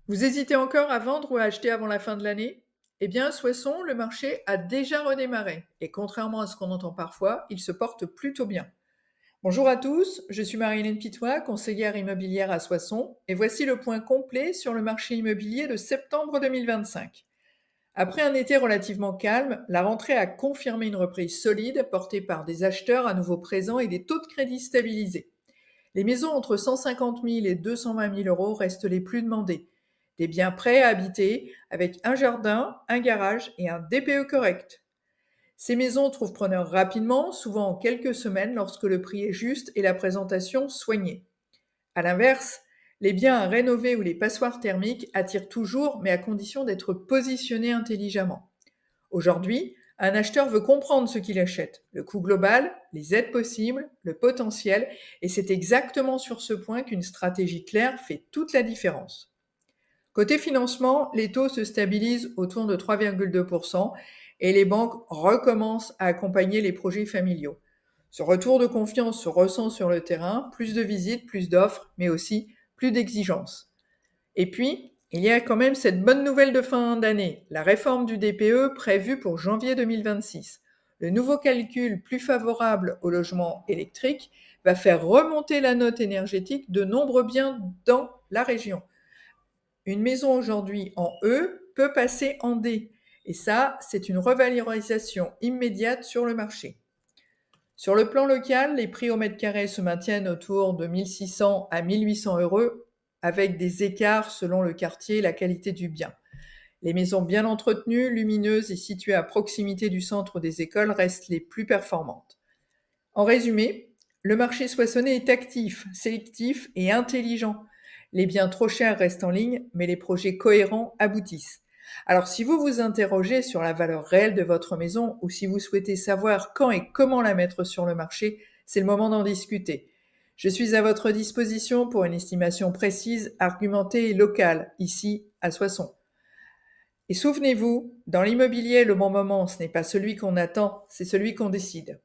Vous hésitez encore à vendre ou à acheter avant la fin de l'année? Eh bien, à Soissons, le marché a déjà redémarré et contrairement à ce qu'on entend parfois, il se porte plutôt bien. Bonjour à tous, je suis Marie-Hélène Pitois, conseillère immobilière à Soissons et voici le point complet sur le marché immobilier de septembre 2025. Après un été relativement calme, la rentrée a confirmé une reprise solide portée par des acheteurs à nouveau présents et des taux de crédit stabilisés. Les maisons entre 150 000 et 220 000 euros restent les plus demandées. Des biens prêts à habiter avec un jardin, un garage et un DPE correct. Ces maisons trouvent preneur rapidement, souvent en quelques semaines lorsque le prix est juste et la présentation soignée. À l'inverse, les biens à rénover ou les passoires thermiques attirent toujours, mais à condition d'être positionnés intelligemment. Aujourd'hui, un acheteur veut comprendre ce qu'il achète, le coût global, les aides possibles, le potentiel, et c'est exactement sur ce point qu'une stratégie claire fait toute la différence. Côté financement, les taux se stabilisent autour de 3,2% et les banques recommencent à accompagner les projets familiaux. Ce retour de confiance se ressent sur le terrain, plus de visites, plus d'offres, mais aussi plus d'exigences. Et puis, il y a quand même cette bonne nouvelle de fin d'année, la réforme du DPE prévue pour janvier 2026. Le nouveau calcul plus favorable au logement électrique va faire remonter la note énergétique de nombreux biens dans la région. Une maison aujourd'hui en E peut passer en D. Et ça, c'est une revalorisation immédiate sur le marché. Sur le plan local, les prix au mètre carré se maintiennent autour de 1600 à 1800 euros avec des écarts selon le quartier et la qualité du bien. Les maisons bien entretenues, lumineuses et situées à proximité du centre des écoles restent les plus performantes. En résumé, le marché soissonnais est actif, sélectif et intelligent. Les biens trop chers restent en ligne, mais les projets cohérents aboutissent. Alors si vous vous interrogez sur la valeur réelle de votre maison ou si vous souhaitez savoir quand et comment la mettre sur le marché, c'est le moment d'en discuter. Je suis à votre disposition pour une estimation précise, argumentée et locale, ici à Soissons. Et souvenez-vous, dans l'immobilier, le bon moment, ce n'est pas celui qu'on attend, c'est celui qu'on décide.